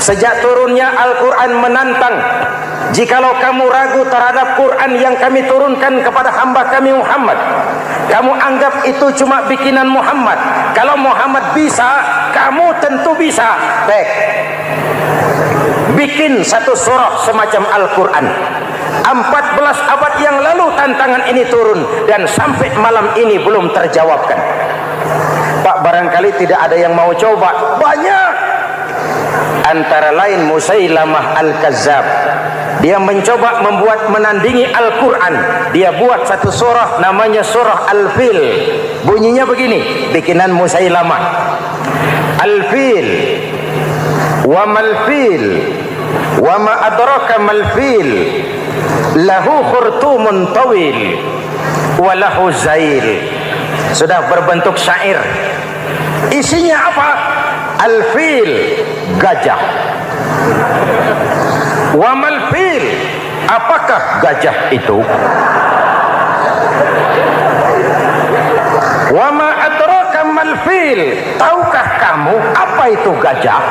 Sejak turunnya Al-Quran menantang, jikalau kamu ragu terhadap Quran yang kami turunkan kepada hamba kami Muhammad, kamu anggap itu cuma bikinan Muhammad. Kalau Muhammad bisa, kamu tentu bisa. Baik, bikin satu surah semacam Al-Quran. 14 abad yang lalu tantangan ini turun, dan sampai malam ini belum terjawabkan. Pak, barangkali tidak ada yang mau coba. Banyak. Antara lain Musailamah Al-Kazzab, dia mencoba membuat menandingi Al-Quran. Dia buat satu surah namanya surah Al-Fil. Bunyinya begini, bikinan Musailamah. Al-Fil, wa mal-fil, wa ma adraka mal-fil, lahu khurtumun tawil, wa lahu zail. Sudah berbentuk syair. Isinya apa? Al-fil, gajah. Wa mal-fil, apakah gajah itu? Wa ma adraka mal-fil, tahukah kamu apa itu gajah?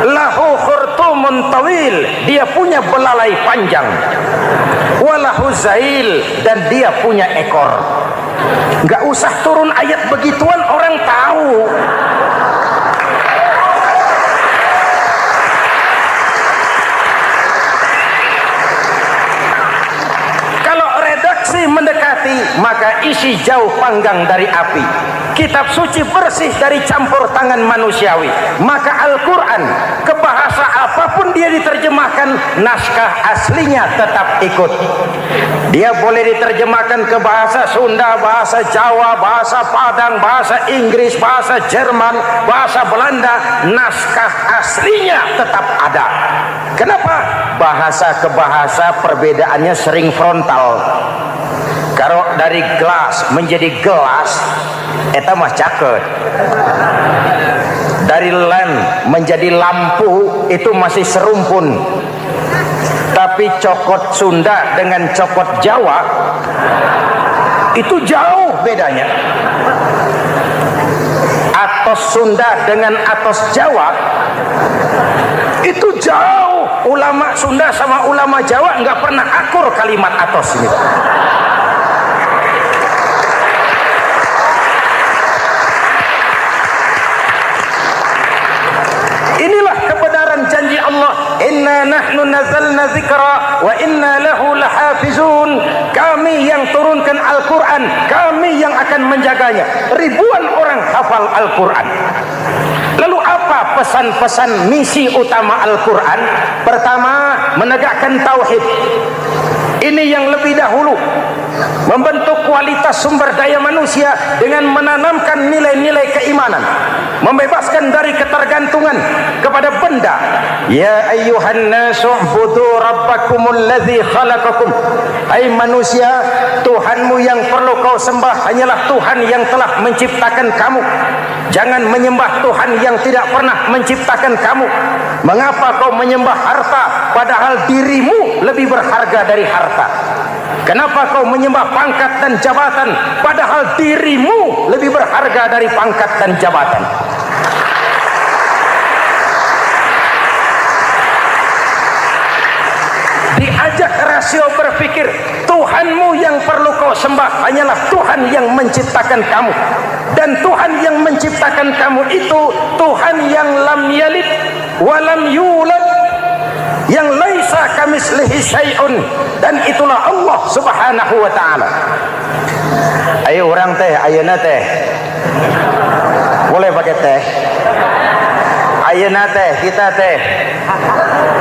Lahu khurtumun tawil, dia punya belalai panjang. Walahu zail, dan dia punya ekor. Gak usah turun ayat begituan, orang tahu. Kalau redaksi mendekati, maka isi jauh panggang dari api. Kitab suci bersih dari campur tangan manusiawi. Maka Al-Quran, ke bahasa apapun dia diterjemahkan, naskah aslinya tetap ikut. Dia boleh diterjemahkan ke bahasa Sunda, bahasa Jawa, bahasa Padang, bahasa Inggris, bahasa Jerman, bahasa Belanda, naskah aslinya tetap ada. Kenapa? Bahasa ke bahasa perbedaannya sering frontal. Kalau dari gelas menjadi gelas, eta mah caket. Dari lamp menjadi lampu, itu masih serumpun. Tapi cokot Sunda dengan cokot Jawa, itu jauh bedanya. Atos Sunda dengan atos Jawa, itu jauh. Ulama Sunda sama ulama Jawa nggak pernah akur kalimat atos ini. Inilah kebenaran janji Allah, inna nahnu nazzalna dzikra wa inna lahu lahafizun. Kami yang turunkan Al-Quran, kami yang akan menjaganya. Ribuan orang hafal Al-Quran. Lalu apa pesan-pesan misi utama Al-Quran? Pertama, menegakkan tauhid. Ini yang lebih dahulu, membentuk kualitas sumber daya manusia dengan menanamkan nilai-nilai keimanan, membebaskan dari ketergantungan kepada benda. Ya ayyuhan nasu ubudu rabbakumul ladzi khalaqakum. Hai manusia, Tuhanmu yang perlu kau sembah hanyalah Tuhan yang telah menciptakan kamu. Jangan menyembah Tuhan yang tidak pernah menciptakan kamu. Mengapa kau menyembah harta padahal dirimu lebih berharga dari harta? Kenapa kau menyembah pangkat dan jabatan padahal dirimu lebih berharga dari pangkat dan jabatan? Diajak rasio berpikir, Tuhanmu yang perlu kau sembah hanyalah Tuhan yang menciptakan kamu. Dan Tuhan yang menciptakan kamu itu Tuhan yang lam yalid walam yulad, yang laisa kamislihi syai'un, dan itulah Allah Subhanahu wa ta'ala. Ayo orang teh, ayeuna teh boleh pakai teh. Ayeuna teh, kita teh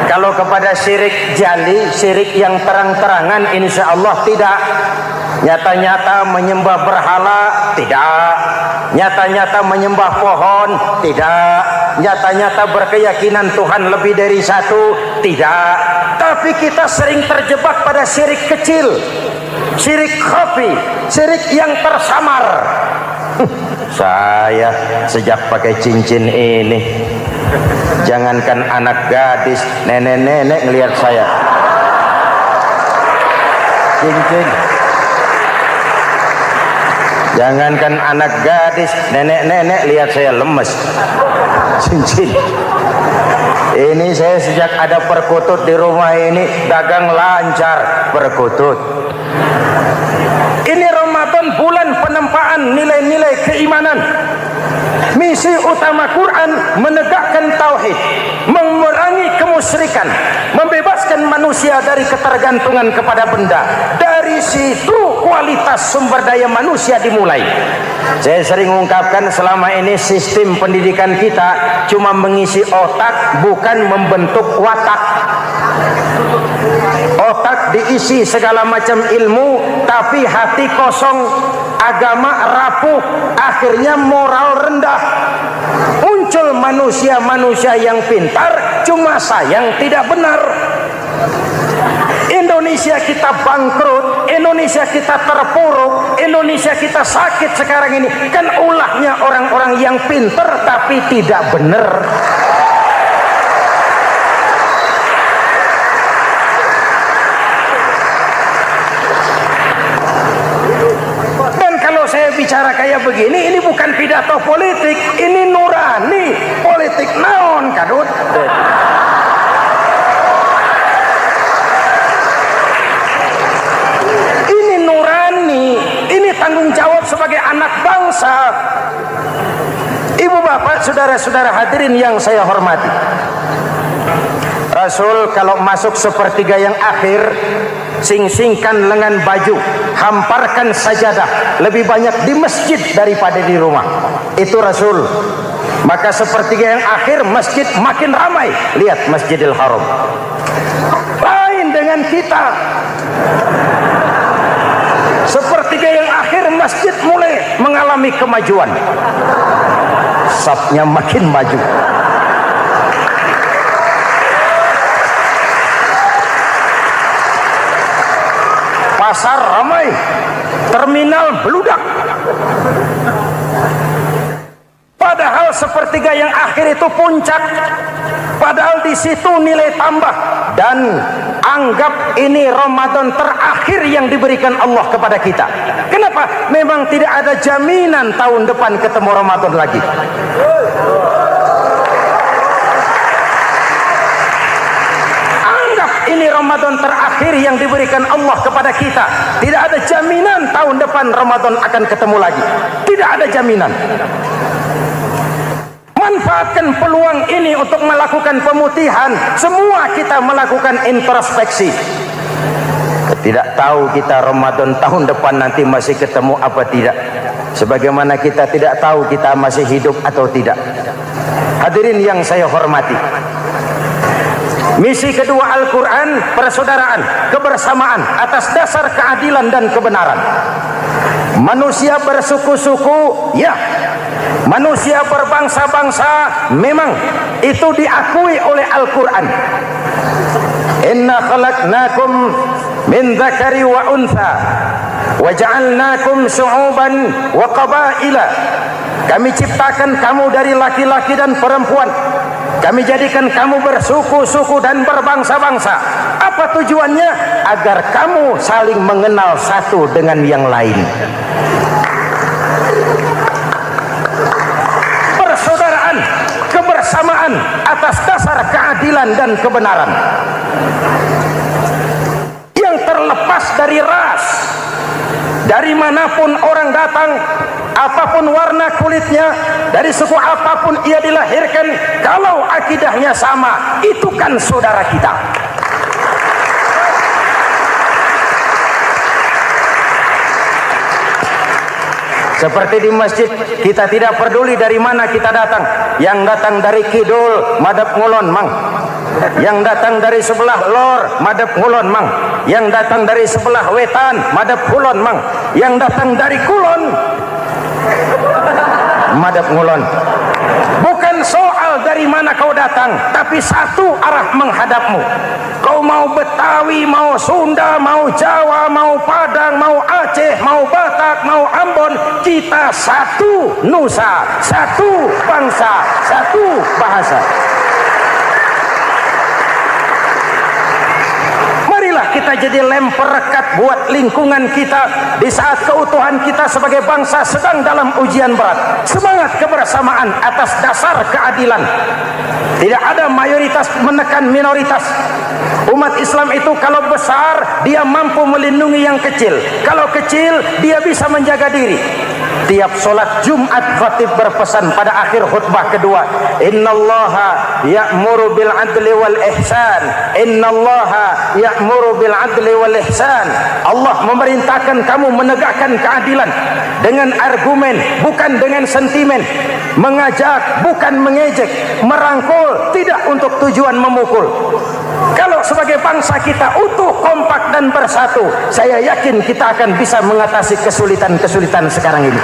kalau kepada syirik jali, syirik yang terang-terangan, insya Allah tidak. Nyata-nyata menyembah berhala, tidak. Nyata-nyata menyembah pohon, tidak. Nyata-nyata berkeyakinan Tuhan lebih dari satu, tidak. Tapi kita sering terjebak pada syirik kecil, syirik khafi, syirik yang tersamar. Saya sejak pakai cincin ini, jangankan anak gadis, nenek-nenek ngelihat saya cincin. Jangankan anak gadis, nenek-nenek lihat saya lemes. Cincin. Ini saya sejak ada perkutut di rumah ini dagang lancar perkutut. Ini Ramadan bulan penempaan nilai-nilai keimanan. Misi utama Quran menegakkan tauhid, memerangi kemusyrikan, membebaskan manusia dari ketergantungan kepada benda. Dari situ kualitas sumber daya manusia dimulai. Saya sering ungkapkan selama ini sistem pendidikan kita cuma mengisi otak, bukan membentuk watak. Otak diisi segala macam ilmu, tapi hati kosong, agama rapuh, akhirnya moral rendah. Muncul manusia-manusia yang pintar, cuma sayang tidak benar. Indonesia kita bangkrut, Indonesia kita terpuruk, Indonesia kita sakit sekarang ini, kan ulahnya orang-orang yang pintar tapi tidak benar. Saya bicara kayak begini, ini bukan pidato politik, ini nurani politik naon kadut. Ini nurani, ini tanggung jawab sebagai anak bangsa. Ibu bapak, saudara-saudara hadirin yang saya hormati, Rasul kalau masuk sepertiga yang akhir, sing-singkan lengan baju, hamparkan sajadah, lebih banyak di masjid daripada di rumah. Itu Rasul. Maka sepertiga yang akhir masjid makin ramai. Lihat Masjidil Haram. Lain dengan kita. Sepertiga yang akhir masjid mulai mengalami kemajuan. Safnya makin maju. Pasar ramai, terminal beludak. Padahal sepertiga yang akhir itu puncak. Padahal di situ nilai tambah. Dan anggap ini Ramadan terakhir yang diberikan Allah kepada kita. Kenapa? Memang tidak ada jaminan tahun depan ketemu Ramadan lagi. Ini Ramadan terakhir yang diberikan Allah kepada kita. Tidak ada jaminan tahun depan Ramadan akan ketemu lagi. Tidak ada jaminan. Manfaatkan peluang ini untuk melakukan pemutihan. Semua kita melakukan introspeksi. Tidak tahu kita Ramadan tahun depan nanti masih ketemu apa tidak. Sebagaimana kita tidak tahu kita masih hidup atau tidak. Hadirin yang saya hormati, misi kedua Al-Quran, persaudaraan, kebersamaan atas dasar keadilan dan kebenaran. Manusia bersuku-suku, ya. Manusia berbangsa-bangsa, memang itu diakui oleh Al-Quran. Inna khalaqnakum min dzakari wa untha wa ja'alnakum syu'uban wa qabaila. Kami ciptakan kamu dari laki-laki dan perempuan. Kami jadikan kamu bersuku-suku dan berbangsa-bangsa. Apa tujuannya? Agar kamu saling mengenal satu dengan yang lain. Persaudaraan, kebersamaan atas dasar keadilan dan kebenaran. Yang terlepas dari ras. Dari manapun orang datang, apapun warna kulitnya, dari suku apapun ia dilahirkan, kalau akidahnya sama, itu kan saudara kita. Seperti di masjid, kita tidak peduli dari mana kita datang. Yang datang dari kidul, madhab ngulon mang. Yang datang dari sebelah lor, madhab ngulon mang. Yang datang dari sebelah wetan, madhab kulon mang. Yang datang dari kulon, madhab ngulon. Bukan soal dari mana kau datang, tapi satu arah menghadapmu. Kau mau Betawi, mau Sunda, mau Jawa, mau Padang, mau Aceh, mau Batak, mau Ambon, kita satu nusa, satu bangsa, satu bahasa. Marilah kita kita jadi lem perekat buat lingkungan kita di saat keutuhan kita sebagai bangsa sedang dalam ujian berat. Semangat kebersamaan atas dasar keadilan. Tidak ada mayoritas menekan minoritas. Umat Islam itu kalau besar dia mampu melindungi yang kecil, kalau kecil dia bisa menjaga diri. Tiap solat Jumat khatib berpesan pada akhir khutbah kedua, innallaha ya'muru bil adli wal ihsan, innallaha ya'muru bil adli wal ihsan. Allah memerintahkan kamu menegakkan keadilan dengan argumen, bukan dengan sentimen, mengajak bukan mengejek, merangkul tidak untuk tujuan memukul. Kalau sebagai bangsa kita utuh, kompak dan bersatu, saya yakin kita akan bisa mengatasi kesulitan-kesulitan sekarang ini.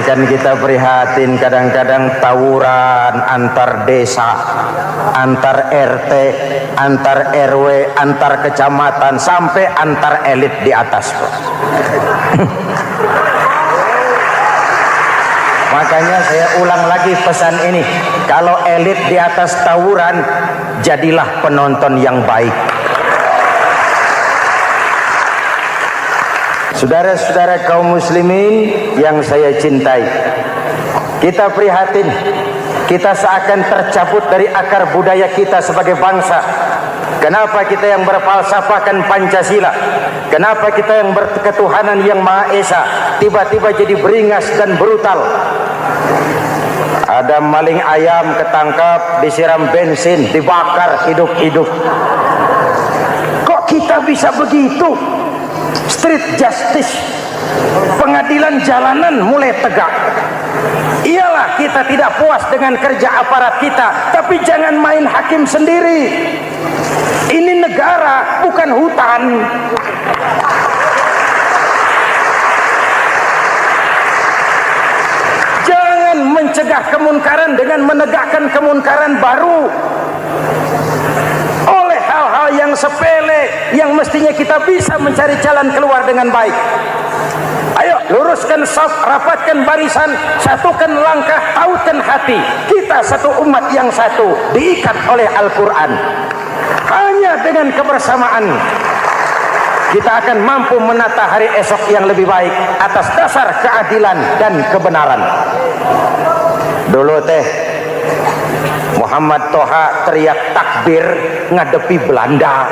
Kan kita prihatin kadang-kadang tawuran antar desa, antar RT, antar RW, antar kecamatan, sampai antar elit di atas. Makanya saya ulang lagi pesan ini, kalau elit di atas tawuran, jadilah penonton yang baik. Saudara-saudara kaum muslimin yang saya cintai, kita prihatin, kita seakan tercabut dari akar budaya kita sebagai bangsa. Kenapa kita yang berfalsafahkan Pancasila, kenapa kita yang berketuhanan yang Maha Esa tiba-tiba jadi beringas dan brutal? Ada maling ayam ketangkap, disiram bensin, dibakar hidup-hidup. Kok kita bisa begitu? Street justice, pengadilan jalanan mulai tegak. Iyalah kita tidak puas dengan kerja aparat kita, tapi jangan main hakim sendiri. Ini negara, bukan hutan. Jangan mencegah kemunkaran dengan menegakkan kemunkaran baru. Oleh hal-hal yang sepele yang mestinya kita bisa mencari jalan keluar dengan baik. Ayo luruskan saf, rapatkan barisan, satukan langkah, tautkan hati. Kita satu umat yang satu, diikat oleh Al-Quran. Hanya dengan kebersamaan kita akan mampu menata hari esok yang lebih baik atas dasar keadilan dan kebenaran. Dulu teh Muhammad Toha teriak takbir ngadepi Belanda.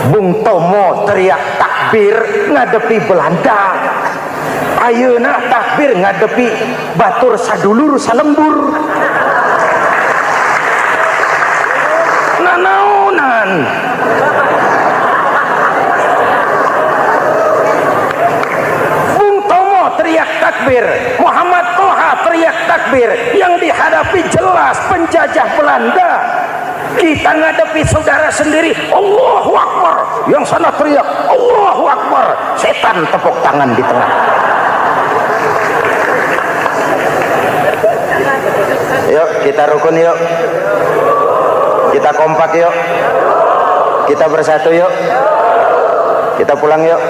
Bung Tomo teriak takbir ngadepi Belanda. Ayeuna takbir ngadepi batur sadulur salembur. Nanaonan. Bung Tomo teriak takbir, Muhammad Toha teriak takbir, yang dihadapi jelas penjajah Belanda. Kita ngadepi saudara sendiri, Allahu Akbar, yang sana teriak Allahu Akbar, setan tepuk tangan di tengah. Yuk kita rukun, yuk kita kompak, yuk kita bersatu, yuk kita pulang, yuk.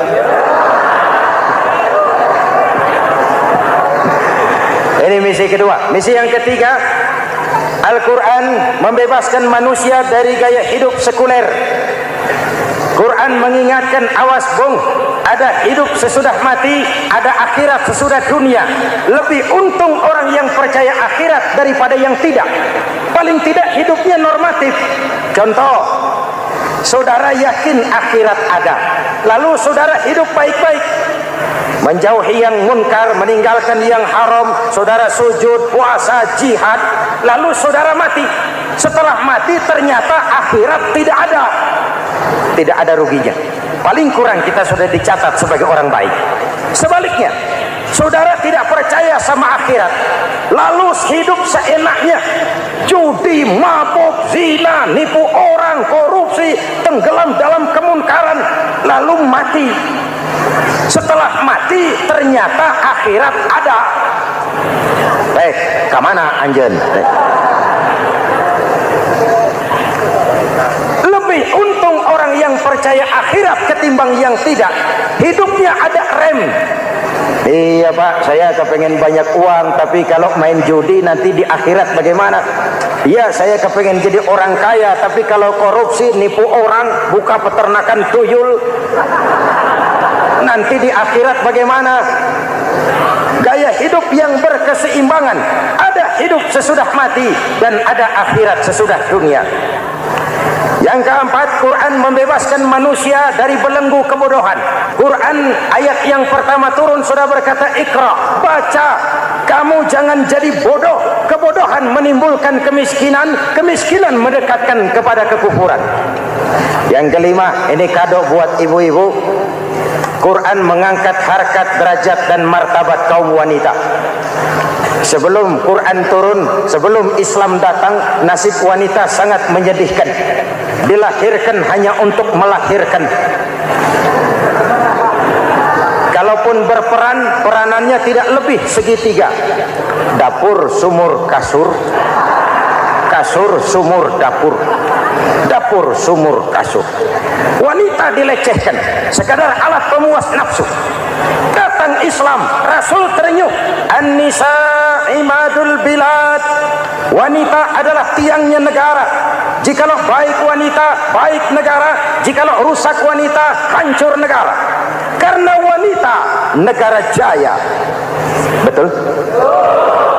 Ini misi kedua. Misi yang ketiga, Al-Quran membebaskan manusia dari gaya hidup sekuler. Quran mengingatkan, awas bung, ada hidup sesudah mati, ada akhirat sesudah dunia. Lebih untung orang yang percaya akhirat daripada yang tidak. Paling tidak hidupnya normatif. Contoh, saudara yakin akhirat ada, lalu saudara hidup baik-baik, menjauhi yang munkar, meninggalkan yang haram, saudara sujud, puasa, jihad, lalu saudara mati. Setelah mati ternyata akhirat tidak ada. Tidak ada ruginya. Paling kurang kita sudah dicatat sebagai orang baik. Sebaliknya, saudara tidak percaya sama akhirat, lalu hidup seenaknya, judi, mabuk, zina, nipu orang, korupsi, tenggelam dalam kemunkaran, lalu mati. Setelah mati ternyata akhirat ada. Kemana anjen? Lebih untung orang yang percaya akhirat ketimbang yang tidak. Hidupnya ada rem. Iya pak, saya kepengen banyak uang, tapi kalau main judi nanti di akhirat bagaimana? Ya, saya kepengen jadi orang kaya, tapi kalau korupsi, nipu orang, buka peternakan tuyul, nanti di akhirat bagaimana? Gaya hidup yang berkeseimbangan, ada hidup sesudah mati dan ada akhirat sesudah dunia. Yang keempat, Quran membebaskan manusia dari belenggu kebodohan. Quran ayat yang pertama turun sudah berkata, Iqra, baca, kamu jangan jadi bodoh. Kebodohan menimbulkan kemiskinan, kemiskinan mendekatkan kepada kekufuran. Yang kelima, ini kado buat ibu-ibu, Quran mengangkat harkat, derajat dan martabat kaum wanita. Sebelum Quran turun, sebelum Islam datang, nasib wanita sangat menyedihkan. Dilahirkan hanya untuk melahirkan. Kalaupun berperan, peranannya tidak lebih segitiga. Dapur, sumur, kasur. Kasur, sumur, dapur. Dapur, sumur, kasur. Wanita dilecehkan, sekadar alat pemuas nafsu. Datang Islam, Rasul terenyuh, An-nisa imadul bilad. Wanita adalah tiangnya negara. Jikalau baik wanita, baik negara. Jikalau rusak wanita, hancur negara. Karena wanita, negara jaya. Betul?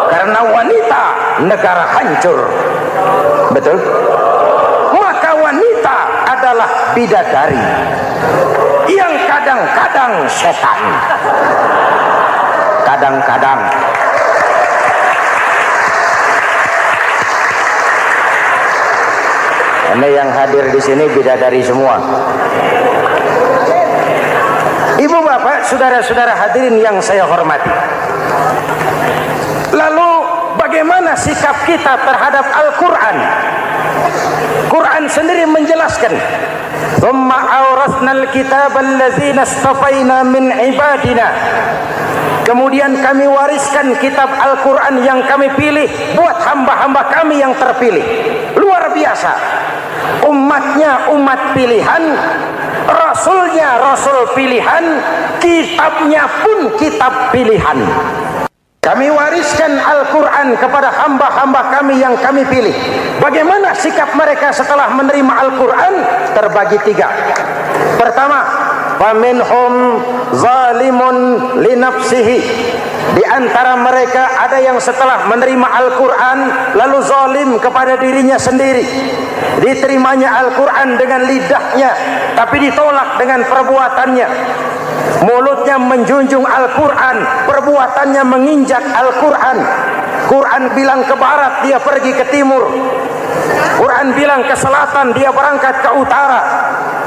Karena wanita, negara hancur. Betul? Maka wanita adalah bidadari yang kadang-kadang setan. Kadang-kadang. Ini yang hadir di sini bidadari semua. Ibu bapak, saudara-saudara hadirin yang saya hormati. Lalu bagaimana sikap kita terhadap Al-Quran? Quran sendiri menjelaskan, "Tsumma awrasnal kitaba allazina istafaina min ibadina." Kemudian kami wariskan kitab Al-Quran yang kami pilih buat hamba-hamba kami yang terpilih. Luar biasa. Umatnya umat pilihan, Rasulnya Rasul pilihan, kitabnya pun kitab pilihan. Kami wariskan Al-Quran kepada hamba-hamba kami yang kami pilih. Bagaimana sikap mereka setelah menerima Al-Quran? Terbagi tiga. Pertama, faminhum zalimun linafsihi. Di antara mereka ada yang setelah menerima Al-Quran lalu zalim kepada dirinya sendiri. Diterimanya Al-Quran dengan lidahnya, tapi ditolak dengan perbuatannya. Mulutnya menjunjung Al-Quran, perbuatannya menginjak Al-Quran. Quran bilang ke barat, dia pergi ke timur. Quran bilang ke selatan, dia berangkat ke utara.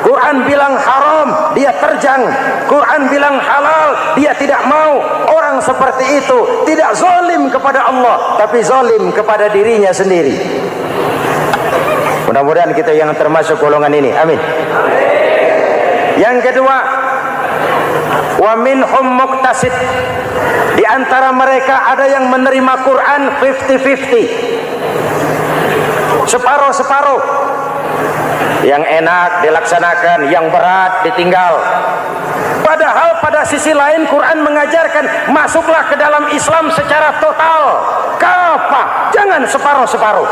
Quran bilang haram, dia terjang. Quran bilang halal, dia tidak mau. Orang seperti itu tidak zalim kepada Allah, tapi zalim kepada dirinya sendiri. Mudah-mudahan kita yang termasuk golongan ini. Amin. Yang kedua, wa minhum muqtasid. Di antara mereka ada yang menerima Quran 50-50. Separuh-separuh. Yang enak dilaksanakan, yang berat ditinggal. Padahal pada sisi lain Quran mengajarkan masuklah ke dalam Islam secara total, kafah, jangan separuh-separuh.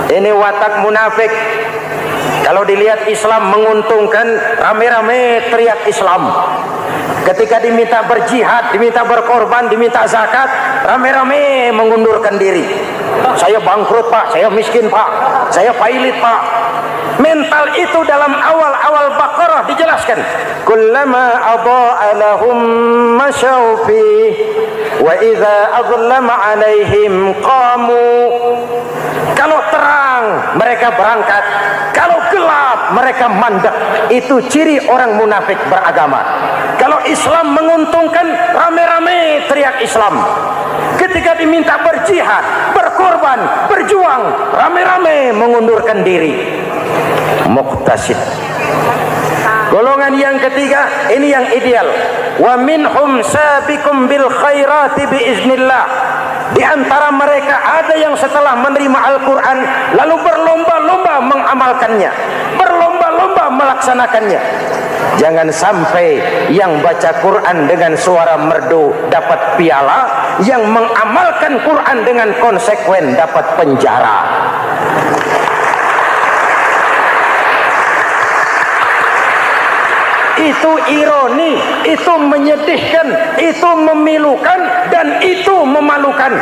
Ini watak munafik. Kalau dilihat Islam menguntungkan, rame-rame teriak Islam. Ketika diminta berjihad, diminta berkorban, diminta zakat, rame-rame mengundurkan diri. Saya bangkrut pak, saya miskin pak, saya pailit pak. Mental itu dalam awal-awal Baqarah dijelaskan. Kullama adha'a lahum masyaw fi wa idza adlama alaihim qamu. Kalau terang mereka berangkat, kalau gelap mereka mandek. Itu ciri orang munafik beragama. Kalau Islam menguntungkan, rame-rame teriak Islam. Ketika diminta berjihad, berkorban, berjuang, rame-rame mengundurkan diri. Muqtasid. Golongan yang ketiga, ini yang ideal. Wa minhum sabiqum bil khairati biiznillah. Di antara mereka ada yang setelah menerima Al-Quran lalu berlomba-lomba mengamalkannya, berlomba-lomba melaksanakannya. Jangan sampai yang baca Quran dengan suara merdu dapat piala, yang mengamalkan Quran dengan konsekuen dapat penjara. Itu ironi, itu menyedihkan, itu memilukan, dan itu memalukan.